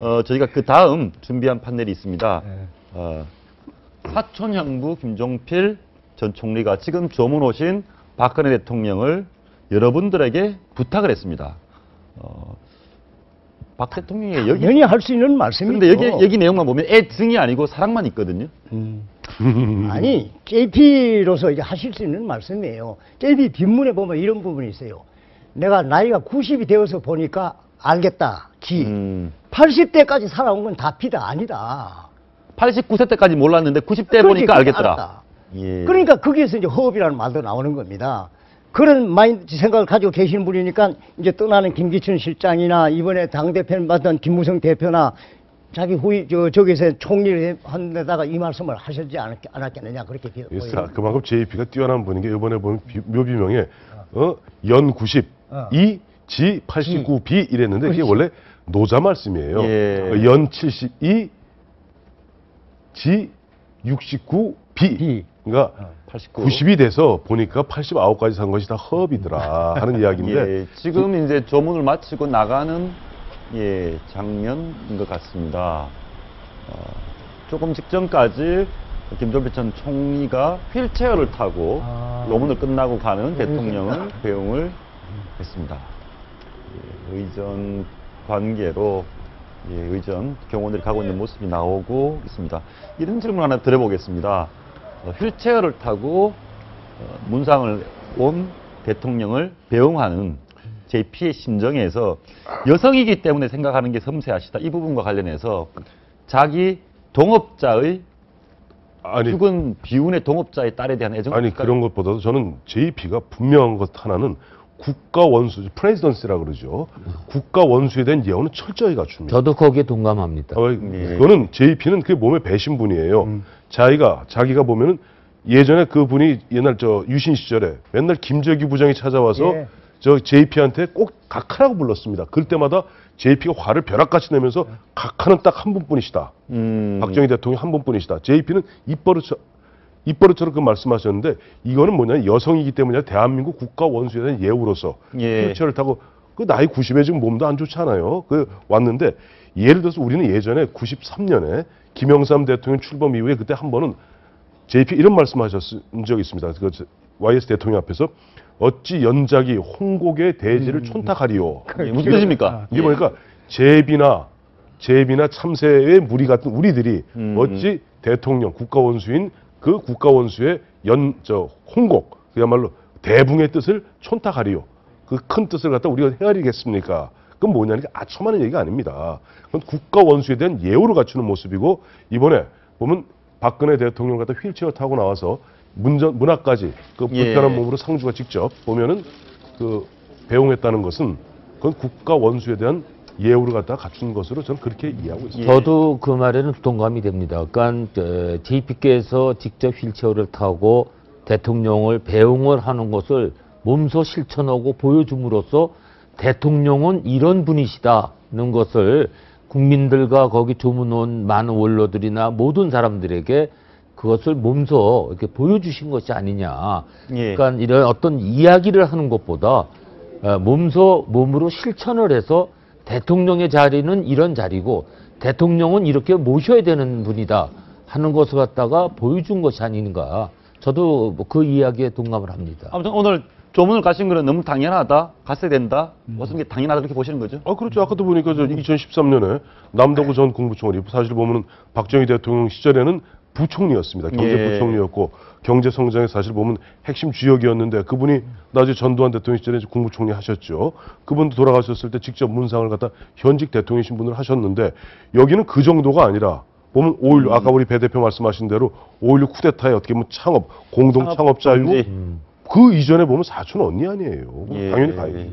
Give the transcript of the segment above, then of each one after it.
저희가 그 다음 준비한 판넬이 있습니다. 네. 사촌 형부 김종필 전 총리가 지금 조문 오신 박근혜 대통령을 여러분들에게 부탁을 했습니다. 박 대통령이 여기 당연히 할 수 있는 말씀이죠. 근데 여기 내용만 보면 애증이 아니고 사랑만 있거든요. 아니 JP로서 이제 하실 수 있는 말씀이에요. JP 뒷문에 보면 이런 부분이 있어요. 내가 나이가 90이 되어서 보니까 알겠다. 80대까지 살아온 건 다 피다 아니다. 89세 때까지 몰랐는데 90대 보니까 알겠더라. 알았다. 예. 그러니까 거기에서 이제 허업이라는 말도 나오는 겁니다. 그런 마인드 생각을 가지고 계시는 분이니까 이제 떠나는 김기춘 실장이나 이번에 당대표를 맡은 김무성 대표나 자기 저기서 총리를 한 데다가 이 말씀을 하셨지 않았겠느냐 그렇게 보여요. 그만큼 JP가 뛰어난 분인 게 이번에 보면 묘비명에 연 90, 지 89B 이랬는데 그게 원래 노자 말씀이에요. 예. 연 72, 지 69B. 그러니까 89. 90이 돼서 보니까 89까지 산 것이 다 허업이더라 하는 이야기인데 예, 지금 이제 조문을 마치고 나가는 장면인 것 같습니다. 조금 직전까지 김종필 전 총리가 휠체어를 타고 조문을 끝나고 가는 대통령을 배웅을 했습니다. 의전 관계로 의전 경호원들이 가고 있는 모습이 나오고 있습니다. 이런 질문 하나 드려보겠습니다. 휠체어를 타고 문상을 온 대통령을 배웅하는 JP의 심정에서 여성이기 때문에 생각하는 게 섬세하시다. 이 부분과 관련해서 자기 동업자의 죽은 비운의 동업자의 딸에 대한 애정. 아니 그런 것보다도 저는 JP가 분명한 것 하나는 국가 원수, 프레지던시라고 그러죠. 국가 원수에 대한 예언은 철저히 갖춥니다. 저도 거기에 동감합니다. 그거는 JP는 그게 몸에 배신 분이에요. 자기가 보면은 예전에 그분이 옛날 유신 시절에 맨날 김재규 부장이 찾아와서 저 JP한테 꼭 각하라고 불렀습니다. 그럴 때마다 JP가 화를 벼락같이 내면서 각하는 딱 한 분뿐이시다. 박정희 대통령 한 분뿐이시다. JP는 입버릇처럼 그 말씀하셨는데 이거는 뭐냐면 여성이기 때문에 대한민국 국가 원수에 대한 예우로서 휠체어를 타고 그 나이 90에 지금 몸도 안 좋잖아요. 그 왔는데 예를 들어서 우리는 예전에 93년에 김영삼 대통령 출범 이후에 그때 한 번은 JP 이런 말씀하셨은 적이 있습니다. 그 YS 대통령 앞에서 어찌 연작이 홍곡의 대지를 촌탁하리요. 무슨 뜻입니까? 이게 보니까 제비나 참새의 무리 같은 우리들이 어찌 대통령 국가 원수인 그 국가 원수의 홍곡 그야말로 대붕의 뜻을 촌탁하리요. 그 큰 뜻을 갖다 우리가 헤아리겠습니까? 그건 뭐냐는 게 아첨하는 얘기가 아닙니다. 그건 국가 원수에 대한 예우를 갖추는 모습이고 이번에 보면 박근혜 대통령 갖다 휠체어 타고 나와서 문 앞까지 그 불편한 몸으로 상주가 직접 보면은 그 배웅했다는 것은 그건 국가 원수에 대한 예우를 갖다 갖춘 것으로 저는 그렇게 이해하고 있습니다. 저도 그 말에는 동감이 됩니다. 그러니까 JP께서 직접 휠체어를 타고 대통령을 배웅을 하는 것을 몸소 실천하고 보여줌으로써 대통령은 이런 분이시다는 것을 국민들과 거기 조문 온 많은 원로들이나 모든 사람들에게 그것을 몸소 이렇게 보여주신 것이 아니냐. 그러니까 이런 어떤 이야기를 하는 것보다 몸으로 실천을 해서 대통령의 자리는 이런 자리고 대통령은 이렇게 모셔야 되는 분이다 하는 것을 갖다가 보여준 것이 아닌가. 저도 그 이야기에 동감을 합니다. 아무튼 오늘 조문을 가신 거는 너무 당연하다, 갔어야 된다, 무슨 게 당연하다 이렇게 보시는 거죠? 그렇죠. 아까도 보니까 2013년에 남동구 전 국무총리 사실 보면은 박정희 대통령 시절에는 부총리였습니다. 경제부총리였고 경제성장에 사실 보면 핵심 주역이었는데 그분이 나중에 전두환 대통령 시절에 국무총리 하셨죠. 그분도 돌아가셨을 때 직접 문상을 갖다 현직 대통령이신 분을 하셨는데 여기는 그 정도가 아니라 보면 5.16 아까 우리 배 대표 말씀하신 대로 5.16 쿠데타에 어떻게 보면 공동 창업자이고 그 이전에 보면 사촌 언니 아니에요. 당연히 가야지.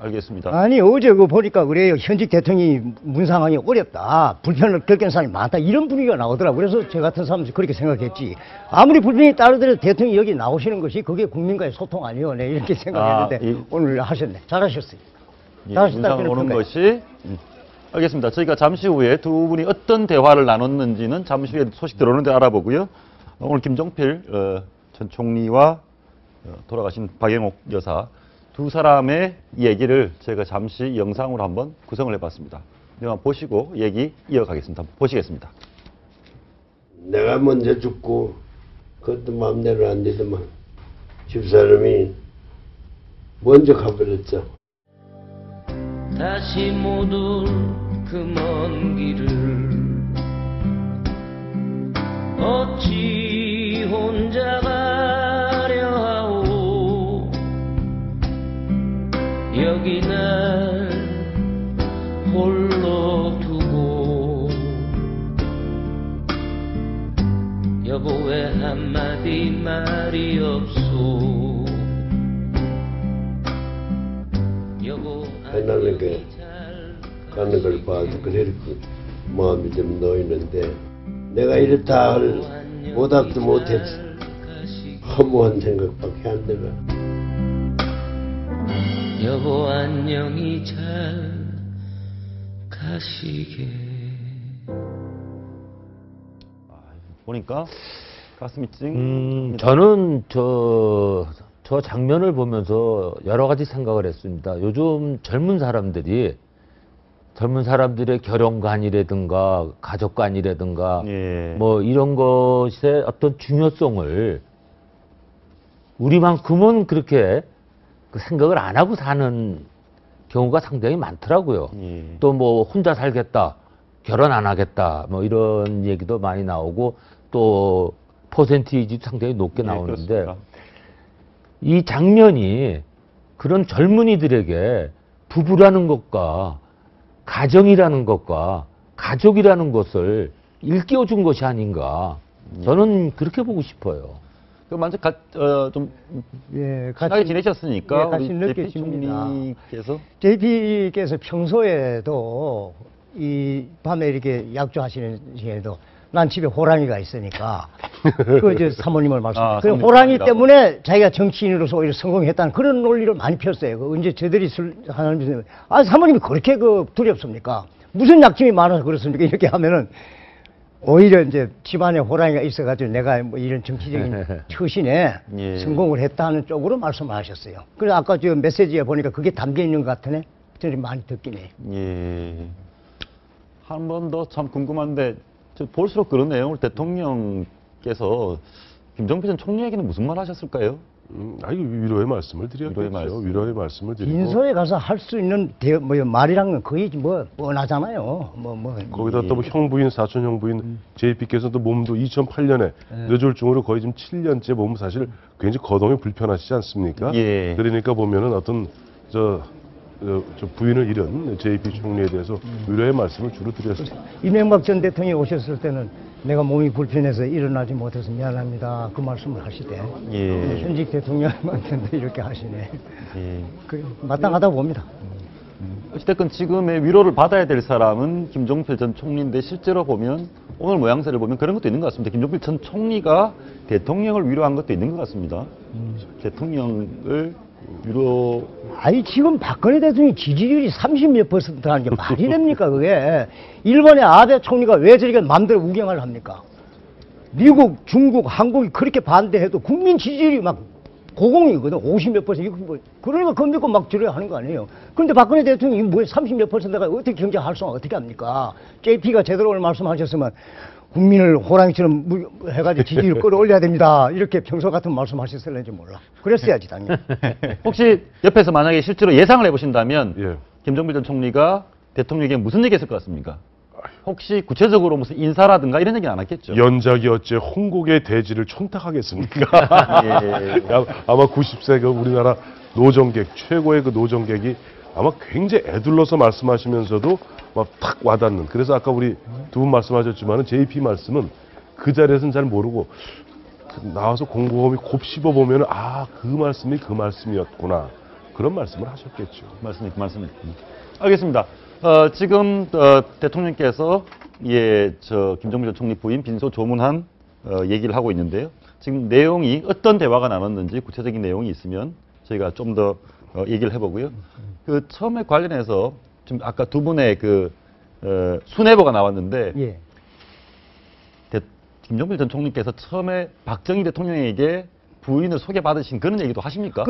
알겠습니다. 아니 어제 보니까 그래요. 현직 대통령이 문상하기 어렵다. 불편을 겪는 사람이 많다. 이런 분위기가 나오더라고요. 그래서 저 같은 사람도 그렇게 생각했지. 아무리 불편이 따르더라도 대통령이 여기 나오시는 것이 그게 국민과의 소통 아니에요. 네, 이렇게 생각했는데 오늘 하셨네. 잘하셨어요. 문상 오는 것이 알겠습니다. 저희가 잠시 후에 두 분이 어떤 대화를 나눴는지는 잠시 후에 소식 들어오는데 알아보고요. 오늘 김종필 전 총리와 돌아가신 박영옥 여사 두 사람의 얘기를 제가 잠시 영상으로 한번 구성을 해봤습니다. 내가 보시고 얘기 이어가겠습니다. 보시겠습니다. 내가 먼저 죽고 그것도 마음대로 안 되더만 집사람이 먼저 가버렸죠. 다시 모두 그 먼 길을 어찌 혼자 가려 하오. 여기 날 홀로 두고 여보 왜 한마디 말이 없소. 여보 나는 그 가는 걸 봐도 그래도 마음이 좀 놓이는데 내가 이렇다 할 보답도 못했어. 허무한 생각밖에 안 들어. 여보 안녕히 잘 가시게. 보니까 가슴이 찡. 저는 저 장면을 보면서 여러 가지 생각을 했습니다. 요즘 젊은 사람들의 결혼관이라든가 가족관이라든가 예. 뭐 이런 것의 어떤 중요성을 우리만큼은 그렇게 그 생각을 안 하고 사는 경우가 상당히 많더라고요. 예. 또 뭐 혼자 살겠다, 결혼 안 하겠다, 뭐 이런 얘기도 많이 나오고 또 퍼센티지도 상당히 높게 예, 나오는데 그렇습니다. 이 장면이 그런 젊은이들에게 부부라는 것과 가정이라는 것과 가족이라는 것을 일깨워준 것이 아닌가. 저는 그렇게 보고 싶어요. 그 먼저 좀 예, 친하게 지내셨으니까 예, 같이 우리 느껴집니다. 총리께서 JP께서 평소에도 이 밤에 이렇게 약조하시는 시에도 난 집에 호랑이가 있으니까 그 이제 사모님을 말씀. 그 사모님 호랑이 감사합니다. 때문에 자기가 정치인으로서 오히려 성공했다는 그런 논리를 많이 폈어요. 그 언제 저들이 하는 사모님이 그렇게 그 두렵습니까? 무슨 약점이 많아서 그렇습니까? 이렇게 하면은 오히려 이제 집안에 호랑이가 있어가지고 내가 뭐 이런 정치적인 처신에 예. 성공을 했다는 쪽으로 말씀을 하셨어요. 그래서 아까 저 메시지에 보니까 그게 담겨 있는 것 같으네. 저는 많이 듣긴 해요. 예. 한 번 더 참 궁금한데 볼수록 그런 내용을 대통령께서 김정필 전 총리에게는 무슨 말 하셨을까요? 이거 위로의 말씀을 드렸겠죠. 위로의 말씀. 위로의 말씀을 드리고 빈소에 가서 할 수 있는 말이란 건 거의 뭐 뻔하잖아요. 거기다 또 뭐 형부인, 사촌 형부인 JP께서도 몸도 2008년에 뇌졸중으로 거의 지금 7년째 몸 사실 굉장히 거동이 불편하시지 않습니까? 예. 그러니까 보면은 어떤 저 부인을 잃은 JP 총리에 대해서 위로의 말씀을 주로 드렸습니다. 이명박 전 대통령이 오셨을 때는 내가 몸이 불편해서 일어나지 못해서 미안합니다. 그 말씀을 하시대. 예. 현직 대통령한테도 이렇게 하시네. 예. 그 마땅하다 봅니다. 어찌됐건 지금의 위로를 받아야 될 사람은 김종필 전 총리인데 실제로 보면 오늘 모양새를 보면 그런 것도 있는 것 같습니다. 김종필 전 총리가 대통령을 위로한 것도 있는 것 같습니다. 대통령을 위로 아니 지금 박근혜 대통령이 지지율이 30몇 % 하는 게 말이 됩니까 그게. 일본의 아베 총리가 왜 저렇게 마음대로 우경을 합니까? 미국, 중국, 한국이 그렇게 반대해도 국민 지지율이 막 고공이거든. 50몇 %. 그러니까 그거 믿고 막 저래 하는 거 아니에요. 그런데 박근혜 대통령이 뭐 30몇 %가 어떻게 경제 활성화 어떻게 합니까? JP가 제대로 오늘 말씀하셨으면 국민을 호랑이처럼 해가지고 지지율 끌어올려야 됩니다. 이렇게 평소 같은 말씀하셨을는지 몰라. 그랬어야지 당연히. 혹시 옆에서 만약에 실제로 예상을 해보신다면 예. 김종필 전 총리가 대통령에게 무슨 얘기했을 것 같습니까? 혹시 구체적으로 무슨 인사라든가 이런 얘기는 안 했겠죠? 연작이 어째 홍곡의 대지를 촌탁하겠습니까? 예. 아마 90세 그 우리나라 노정객 최고의 그 노정객이 아마 굉장히 애둘러서 말씀하시면서도 막 탁 와닿는. 그래서 아까 우리 두 분 말씀하셨지만은 JP 말씀은 그 자리에서는 잘 모르고 나와서 공공범위 곱씹어 보면은 그 말씀이 그 말씀이었구나. 그런 말씀을 하셨겠죠. 말씀이 그 말씀이었군요. 알겠습니다. 지금 대통령께서 김종필 전 총리 부인 빈소 조문한 얘기를 하고 있는데요. 지금 내용이 어떤 대화가 나눴는지 구체적인 내용이 있으면 저희가 좀 더 얘기를 해보고요. 그 처음에 관련해서 지금 아까 두 분의 그 수뇌부가 나왔는데 예. 김종필 전 총리께서 처음에 박정희 대통령에게 부인을 소개받으신 그런 얘기도 하십니까?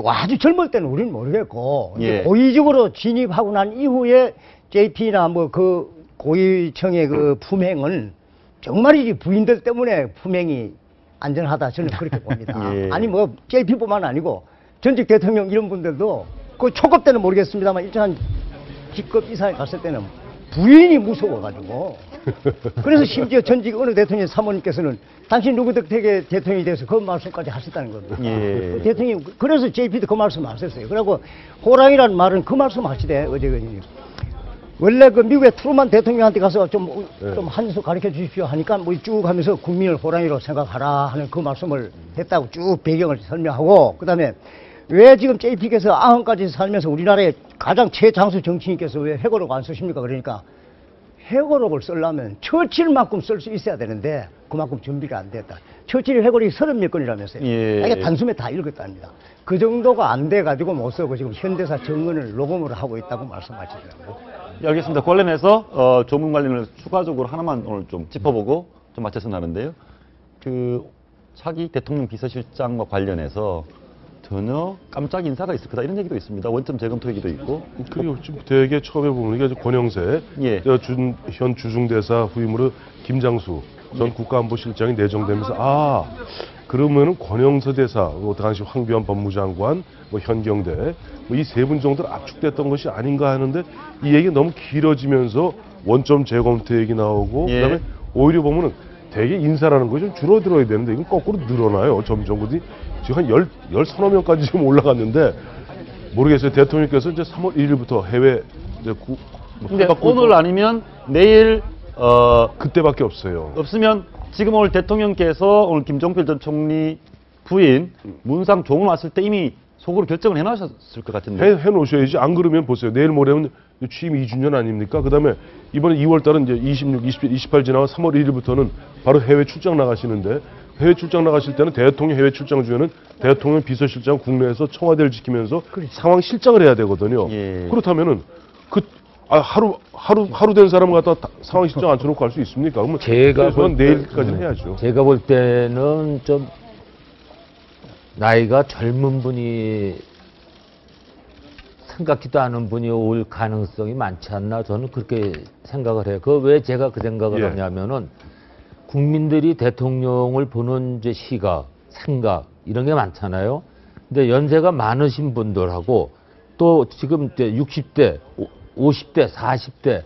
아주 젊을 때는 우리는 모르겠고, 예. 이제 고의적으로 진입하고 난 이후에 JP나 뭐 그 고위층의 그 품행은 정말이지 부인들 때문에 품행이 안전하다 저는 그렇게 봅니다. 예. 아니 뭐 JP뿐만 아니고 전직 대통령 이런 분들도 그 초급 때는 모르겠습니다만 일단 직급 이상에 갔을 때는 부인이 무서워가지고 그래서 심지어 전직 어느 대통령 사모님께서는 당신 누구 덕택에 대통령이 돼서 그 말씀까지 하셨다는 겁니다. 예. 대통령 그래서 JP도 그 말씀 하셨어요. 그리고 호랑이라는 말은 그 말씀 하시대 어제 원래 그 미국의 트루만 대통령한테 가서 좀 한 수 가르쳐 주십시오 하니까 뭐 쭉 하면서 국민을 호랑이로 생각하라 하는 그 말씀을 했다고 쭉 배경을 설명하고 그다음에 왜 지금 JP께서 90까지 살면서 우리나라의 가장 최장수 정치인께서 왜 회고록 안 쓰십니까? 그러니까 회고록을 쓰려면 처칠만큼 쓸 수 있어야 되는데 그만큼 준비가 안 됐다. 처칠이 회고록이 30몇 건이라면서요. 예. 이게 단숨에 다 읽었답니다. 그 정도가 안 돼가지고 못 쓰고 지금 현대사 정문을 녹음을 하고 있다고 말씀하시더라고요. 예, 알겠습니다. 관련해서 조문 관련을 추가적으로 하나만 오늘 좀 짚어보고 좀 마쳐서 나는데요. 그 차기 대통령 비서실장과 관련해서 전혀 깜짝 인사가 있을 거다 이런 얘기도 있습니다. 원점 재검토 얘기도 있고. 그리고 지금 되게 처음에 보면 이게 권영세 예. 현 주중대사 후임으로 김장수 전 국가안보실장이 내정되면서 그러면은 권영세 대사, 뭐 당시 황교안 법무장관, 뭐 현경대 뭐 이 세 분 정도로 압축됐던 것이 아닌가 하는데 이 얘기 너무 길어지면서 원점 재검토 얘기 나오고 예. 그다음에 오히려 보면은 되게 인사라는 것이 좀 줄어들어야 되는데 이건 거꾸로 늘어나요. 점점 지금 한 13여 명까지 지금 올라갔는데 모르겠어요. 대통령께서 이제 3월 1일부터 해외 이제 근데 오늘 아니면 내일 그때밖에 없어요. 없으면 지금 오늘 대통령께서 오늘 김종필 전 총리 부인 문상 조문 왔을 때 이미 속으로 결정을 해놓으셨을 것 같은데. 해놓으셔야지. 안 그러면 보세요. 내일 모레면 취임 2주년 아닙니까? 그 다음에 이번에 2월 달은 이제 26, 27, 28 지나고 3월 1일부터는 바로 해외 출장 나가시는데 해외 출장 나가실 때는 대통령 해외 출장 중에는 대통령 비서실장 국내에서 청와대를 지키면서 상황 실장을 해야 되거든요. 예. 그렇다면은 하루 된 사람 갖다 상황 실장 앉혀놓고 갈 수 있습니까? 그러면 제가 볼 내일까지는 해야죠. 제가 볼 때는 좀 나이가 젊은 분이 생각지도 않은 분이 올 가능성이 많지 않나 저는 그렇게 생각을 해요. 그 왜 제가 그 생각을 예. 하냐면은 국민들이 대통령을 보는 이제 시각, 생각 이런 게 많잖아요. 근데 연세가 많으신 분들하고 또 지금 이제 60대, 50대, 40대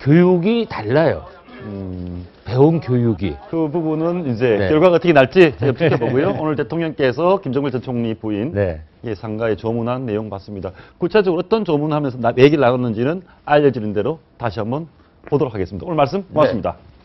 교육이 달라요. 배운 교육이. 그 부분은 이제 네. 결과가 어떻게 날지 제가 지켜보고요. 오늘 대통령께서 김정일 전 총리 부인 네. 상가에 조문한 내용 봤습니다. 구체적으로 어떤 조문하면서 얘기를 나눴는지는 알려지는 대로 다시 한번 보도록 하겠습니다. 오늘 말씀 고맙습니다. 네.